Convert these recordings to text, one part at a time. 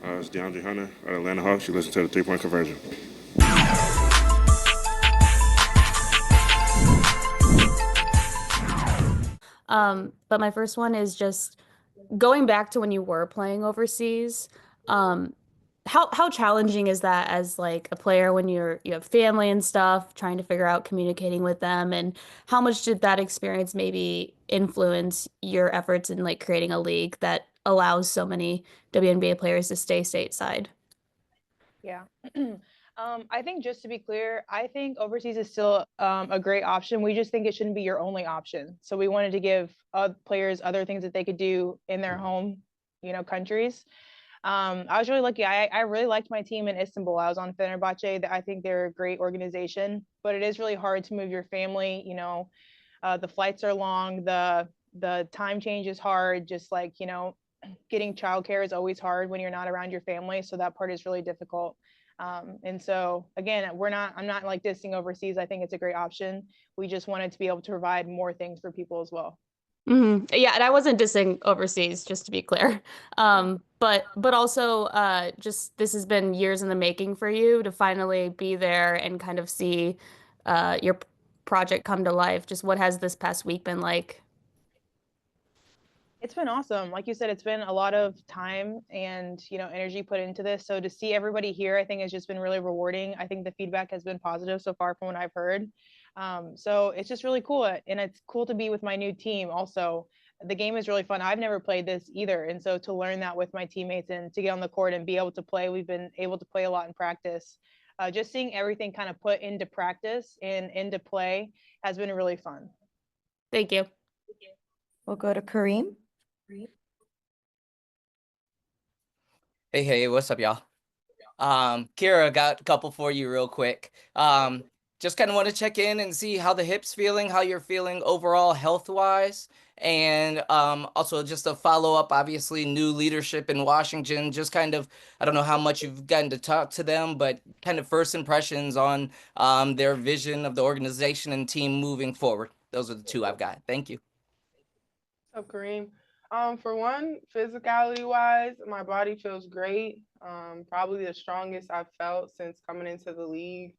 It's DeAndre Hunter at Atlanta Hawks. You listen to the three-point conversion. But my first one is just going back to when you were playing overseas. Um, how challenging is that as like a player when you have family and stuff, trying to figure out communicating with them, and how much did that experience maybe influence your efforts in like creating a league that allows so many WNBA players to stay stateside? Yeah. I think just to be clear, I think overseas is still a great option. We just think it shouldn't be your only option. So we wanted to give players other things that they could do in their home, countries. I was really lucky. I really liked my team in Istanbul. I was on Fenerbahce. I think they're a great organization, but it is really hard to move your family. The flights are long. The time change is hard. Just like getting childcare is always hard when you're not around your family. So that part is really difficult. And so again, I'm not like dissing overseas. I think it's a great option. We just wanted to be able to provide more things for people as well. Yeah, and I wasn't dissing overseas, just to be clear. But also just this has been years in the making for you to finally be there and kind of see your project come to life. Just what has this past week been like? It's been awesome. Like you said, it's been a lot of time and energy put into this. So to see everybody here, I think has just been really rewarding. I think the feedback has been positive so far from what I've heard. So it's just really cool, and it's cool to be with my new team. Also, the game is really fun. I've never played this either, and so to learn that with my teammates and to get on the court and be able to play, we've been able to play a lot in practice. Just seeing everything kind of put into practice and into play has been really fun. Thank you. We'll go to Kareem. Hey, what's up, y'all? Kira, got a couple for you real quick. Just kind of want to check in and see how the hip's feeling, how you're feeling overall health-wise, and also just a follow-up, obviously, new leadership in Washington. Just kind of, I don't know how much you've gotten to talk to them, but kind of first impressions on their vision of the organization and team moving forward. Those are the two I've got. Thank you. What's up, Kareem? For one, physicality wise, my body feels great. Probably the strongest I've felt since coming into the league.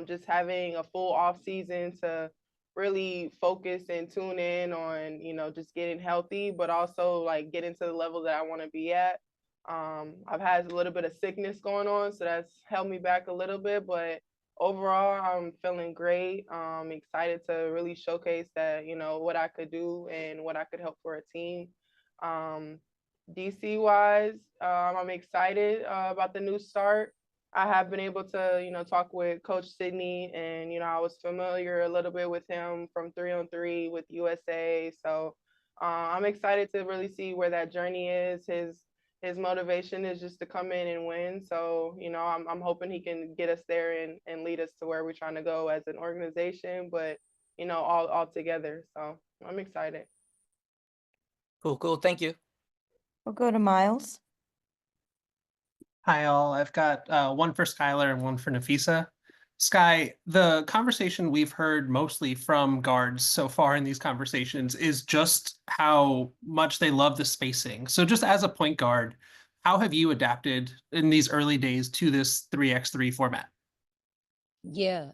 Just having a full off season to really focus and tune in on, just getting healthy, but also like getting to the level that I want to be at. I've had a little bit of sickness going on, so that's held me back a little bit, but overall, I'm feeling great. Excited to really showcase that, what I could do and what I could help for a team. Um, DC wise, I'm excited about the new start. I have been able to, talk with Coach Sydney, and I was familiar a little bit with him from 3-on-3 with USA. So I'm excited to really see where that journey is. His motivation is just to come in and win. So, I'm hoping he can get us there and lead us to where we're trying to go as an organization, but, all together. So I'm excited. Cool. Thank you. We'll go to Miles. Hi, all. I've got one for Skylar and one for Napheesa. Sky, the conversation we've heard mostly from guards so far in these conversations is just how much they love the spacing. So just as a point guard, how have you adapted in these early days to this 3x3 format? Yeah,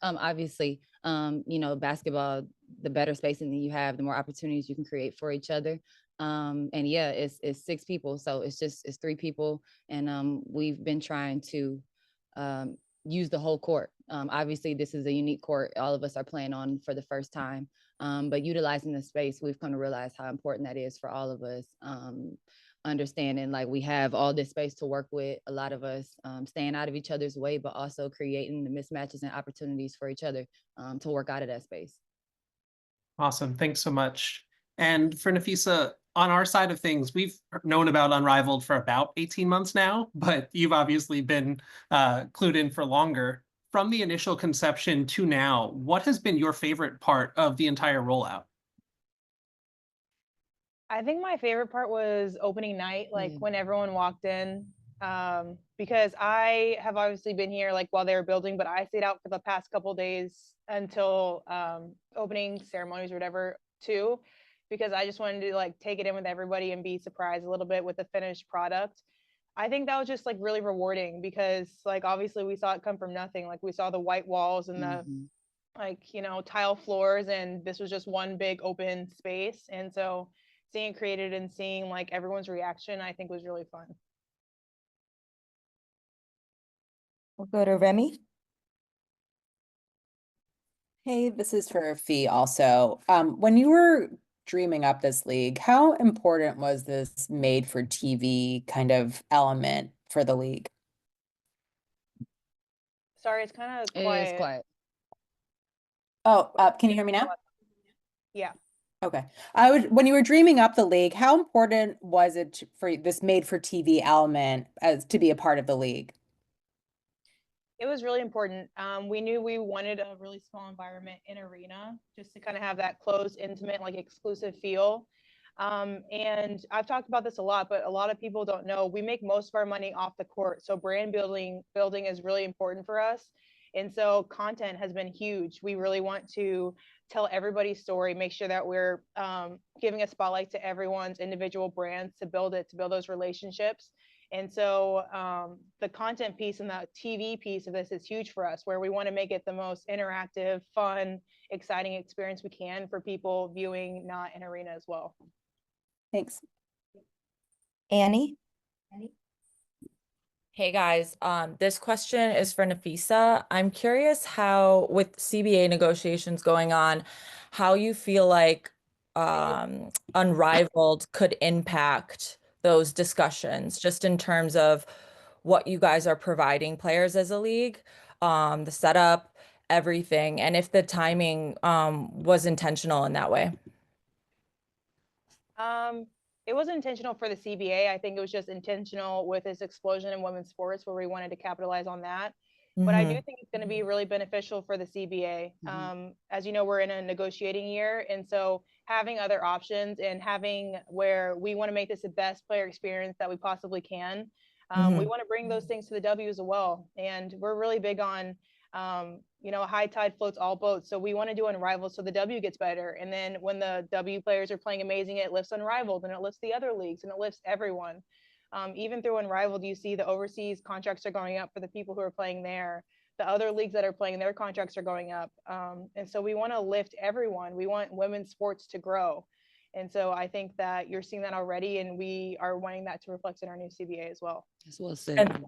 obviously, basketball, the better spacing that you have, the more opportunities you can create for each other. And yeah, it's six people, so it's three people, and we've been trying to use the whole court. Obviously, this is a unique court all of us are playing on for the first time, but utilizing the space, we've come to realize how important that is for all of us. Understanding like we have all this space to work with, a lot of us staying out of each other's way, but also creating the mismatches and opportunities for each other to work out of that space. Awesome. Thanks so much. And for Napheesa, on our side of things, we've known about Unrivaled for about 18 months now, but you've obviously been clued in for longer. From the initial conception to now, what has been your favorite part of the entire rollout? I think my favorite part was opening night, like when everyone walked in, because I have obviously been here like while they were building, but I stayed out for the past couple days until opening ceremonies or whatever too, because I just wanted to like take it in with everybody and be surprised a little bit with the finished product. I think that was just like really rewarding because like obviously we saw it come from nothing. Like we saw the white walls and the Mhm. like, you know, tile floors, and this was just one big open space. And so seeing it created and seeing like everyone's reaction, I think was really fun. We'll go to Remy. Hey, this is for Fee also. When you were dreaming up this league, how important was this made for TV kind of element for the league? Sorry, it's kind of It is quiet. quiet. Oh, can you hear me now? Yeah. Okay. When you were dreaming up the league, how important was it for this made for TV element as to be a part of the league? It was really important. We knew we wanted a really small environment in arena just to kind of have that closed, intimate, like exclusive feel. And I've talked about this a lot, but a lot of people don't know we make most of our money off the court. So brand building is really important for us. And so content has been huge. We really want to tell everybody's story, make sure that we're giving a spotlight to everyone's individual brands to build those relationships. And so the content piece and the TV piece of this is huge for us, where we want to make it the most interactive, fun, exciting experience we can for people viewing not in arena as well. Thanks. Annie. Hey guys, this question is for Napheesa. I'm curious how, with CBA negotiations going on, how you feel like Unrivaled could impact those discussions, just in terms of what you guys are providing players as a league, the setup, everything, and if the timing was intentional in that way. It wasn't intentional for the CBA. I think it was just intentional with this explosion in women's sports where we wanted to capitalize on that. But I do think it's going to be really beneficial for the CBA. As you know, we're in a negotiating year. And so having other options and having where we want to make this the best player experience that we possibly can. We want to bring those things to the W as well. And we're really big on, you know, high tide floats all boats. So we want to do Unrivaled so the W gets better. And then when the W players are playing amazing, it lifts Unrivaled and it lifts the other leagues and it lifts everyone. Even through Unrivaled, you see the overseas contracts are going up for the people who are playing there. The other leagues that are playing, their contracts are going up. And so we want to lift everyone. We want women's sports to grow. And so I think that you're seeing that already, and we are wanting that to reflect in our new CBA as well. That's well said.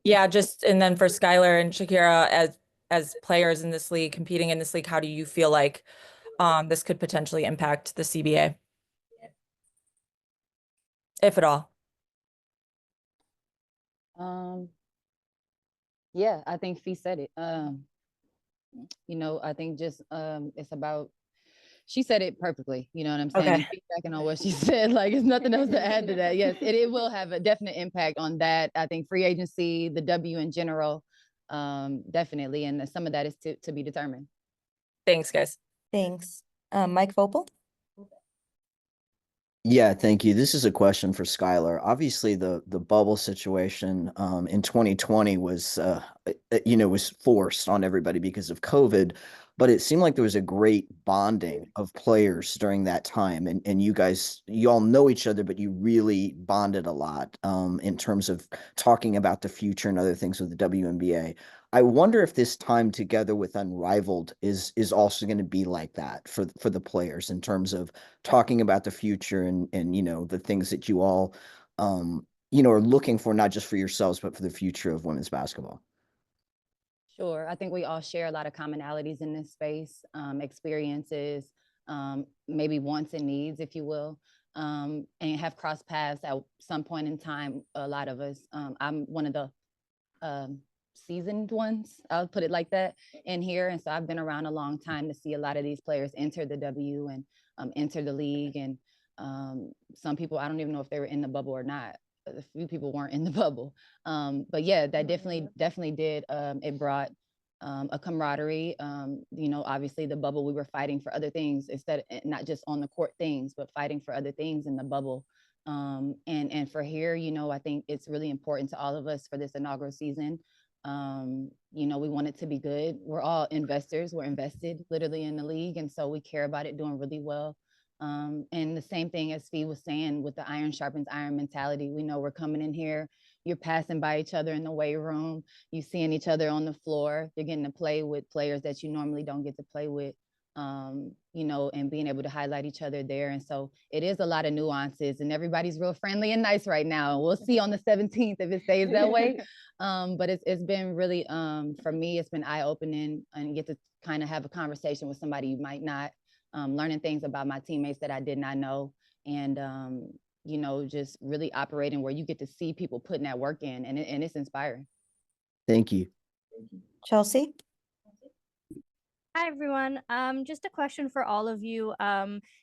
Yeah, and then for Skylar and Shakira as players in this league, competing in this league, how do you feel like this could potentially impact the CBA, if at all? Yeah, I think Fee said it. You know, I think just it's about, she said it perfectly, you know what I'm saying? Okay. Piggybacking on what she said, like it's nothing else to add to that. Yes, it will have a definite impact on that. I think free agency, the W in general, definitely. And some of that is to be determined. Thanks, guys. Thanks. Mike Vopel. Yeah, thank you. This is a question for Skylar. Obviously, the bubble situation in 2020 was, was forced on everybody because of COVID, but it seemed like there was a great bonding of players during that time. And you all know each other, but you really bonded a lot in terms of talking about the future and other things with the WNBA. I wonder if this time together with Unrivaled is also going to be like that for the players in terms of talking about the future and the things that you all are looking for, not just for yourselves but for the future of women's basketball. Sure. I think we all share a lot of commonalities in this space, experiences, maybe wants and needs, if you will, and have crossed paths at some point in time. A lot of us. I'm one of the seasoned ones, I'll put it like that, in here. And so I've been around a long time to see a lot of these players enter the W and enter the league. And some people, I don't even know if they were in the bubble or not. A few people weren't in the bubble. But yeah, that definitely did. It brought a camaraderie. Obviously the bubble, we were fighting for other things instead, not just on the court things, but fighting for other things in the bubble. And for here, I think it's really important to all of us for this inaugural season. We want it to be good. We're all investors. We're invested literally in the league. And so we care about it doing really well. And the same thing as Fee was saying with the iron sharpens iron mentality. We know we're coming in here, you're passing by each other in the weight room, you seeing each other on the floor, you're getting to play with players that you normally don't get to play with, you know, and being able to highlight each other there. And so it is a lot of nuances, and everybody's real friendly and nice right now. We'll see on the 17th if it stays that way. But it's been really, for me, it's been eye-opening, and get to kind of have a conversation with somebody you might not, learning things about my teammates that I did not know. And, you know, just really operating where you get to see people putting that work in, and it's inspiring. Thank you. Chelsea? Hi, everyone. Just a question for all of you.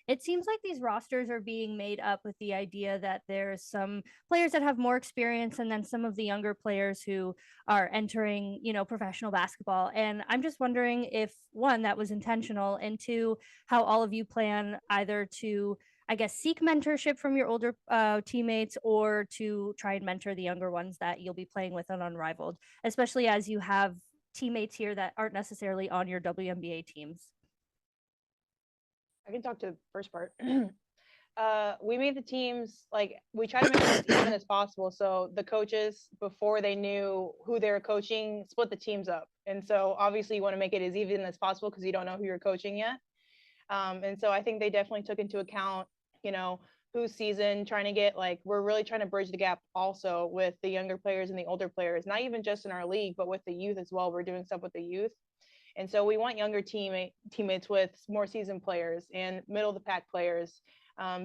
It seems like these rosters are being made up with the idea that there's some players that have more experience and then some of the younger players who are entering, you know, professional basketball. And I'm just wondering if, one, that was intentional, and two, how all of you plan either to, I guess, seek mentorship from your older teammates, or to try and mentor the younger ones that you'll be playing with on Unrivaled, especially as you have teammates here that aren't necessarily on your WNBA teams. I can talk to the first part. We made the teams, like, we try to make it as even as possible. So the coaches, before they knew who they were coaching, split the teams up. And so obviously you want to make it as even as possible because you don't know who you're coaching yet. And so I think they definitely took into account, you know, whose season, trying to get, like, we're really trying to bridge the gap also with the younger players and the older players, not even just in our league, but with the youth as well. We're doing stuff with the youth. And so we want younger teammates with more seasoned players and middle of the pack players,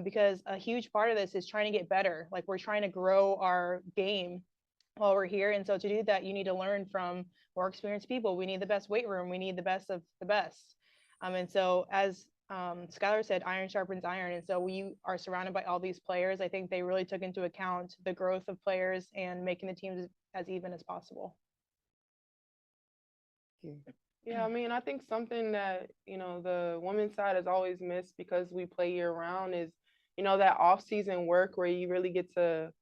because a huge part of this is trying to get better. Like, we're trying to grow our game while we're here. And so to do that, you need to learn from more experienced people. We need the best weight room. We need the best of the best. And so, as Skylar said, iron sharpens iron. And so we are surrounded by all these players. I think they really took into account the growth of players and making the teams as even as possible. Yeah, I mean, I think something that, you know, the women's side has always missed because we play year round is, you know, that off-season work where you really get to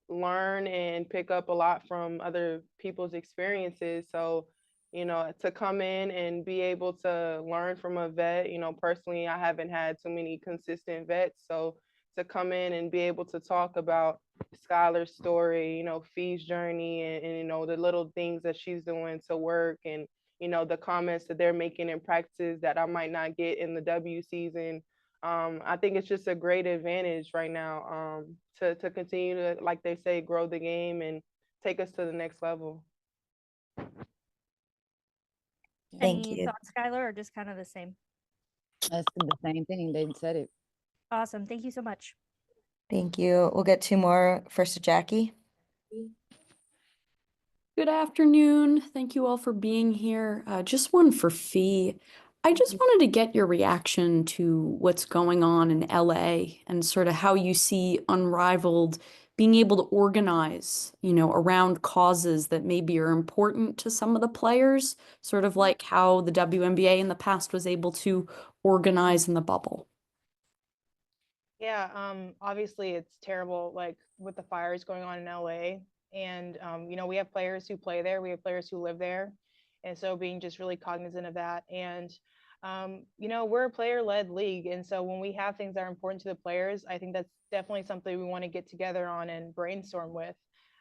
learn and pick up a lot from other people's experiences. So, you know, to come in and be able to learn from a vet, you know, personally, I haven't had too many consistent vets. So to come in and be able to talk about Skylar's story, you know, Fee's journey, and, you know, the little things that she's doing to work, and, you know, the comments that they're making in practices that I might not get in the W season. I think it's just a great advantage right now, to continue to, like they say, grow the game and take us to the next level. Thank Any you. thoughts, Skylar, or just kind of the same? That's the same thing. They said it. Awesome. Thank you so much. Thank you. We'll get two more. First to Jackie. Good afternoon. Thank you all for being here. Just one for Fee. I just wanted to get your reaction to what's going on in LA and sort of how you see Unrivaled being able to organize, you know, around causes that maybe are important to some of the players, sort of like how the WNBA in the past was able to organize in the bubble. Yeah, obviously it's terrible, like with the fires going on in LA. And, you know, we have players who play there, we have players who live there. And so being just really cognizant of that. And, you know, we're a player-led league. And so when we have things that are important to the players, I think that's definitely something we want to get together on and brainstorm with.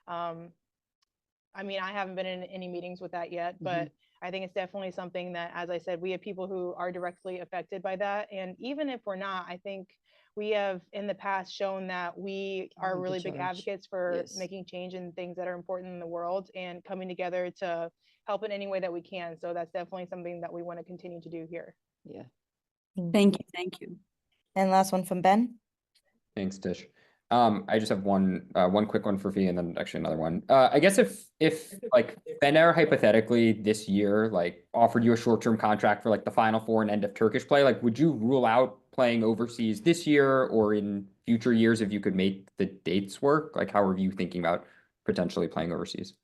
I mean, I haven't been in any meetings with that yet, but I think it's definitely something that, as I said, we have people who are directly affected by that. And even if we're not, I think we have in the past shown that we are really big advocates for making change in things that are important in the world and coming together to help in any way that we can. So that's definitely something that we want to continue to do here. Yeah. Thank you. Thank you. And last one from Ben. Thanks, Tish. I just have one quick one for Fee and then actually another one. I guess if like Fener hypothetically this year like offered you a short-term contract for like the Final Four and end of Turkish play, like would you rule out playing overseas this year or in future years if you could make the dates work? Like how are you thinking about potentially playing overseas?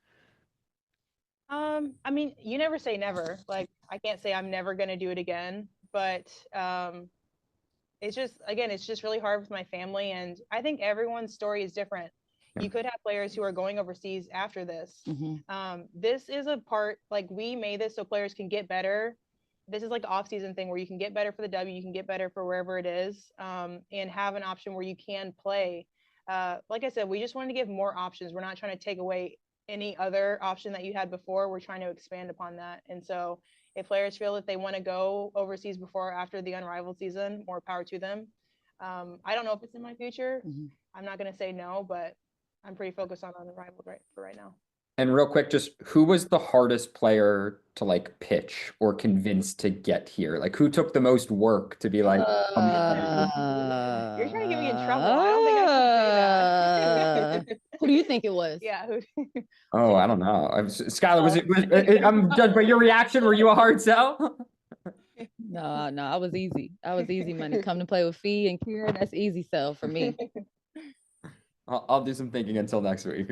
I mean, you never say never. Like I can't say I'm never gonna do it again, but it's just, again, it's just really hard with my family. And I think everyone's story is different. You could have players who are going overseas after this. This is a part, like we made this so players can get better this is like the off-season thing where you can get better for the W, you can get better for wherever it is, and have an option where you can play. Like I said, we just wanted to give more options. We're not trying to take away any other option that you had before. We're trying to expand upon that. And so if players feel that they want to go overseas before or after the Unrivaled season, more power to them. I don't know if it's in my future. I'm not going to say no, but I'm pretty focused on Unrivaled right now. And real quick, just who was the hardest player to like pitch or convince to get here? Like who took the most work to be like, you're trying to get me in trouble. I don't think I should say that. Who do you think it was? Yeah. oh, I don't know. Skylar, I'm judged by your reaction. Were you a hard sell? No, I was easy. I was easy money. Come to play with Fee and Kira, that's easy sell for me. I'll do some thinking until next week.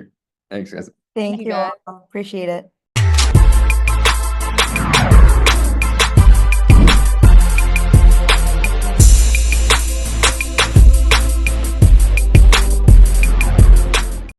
Thanks, guys. Thank you guys. all. Appreciate it.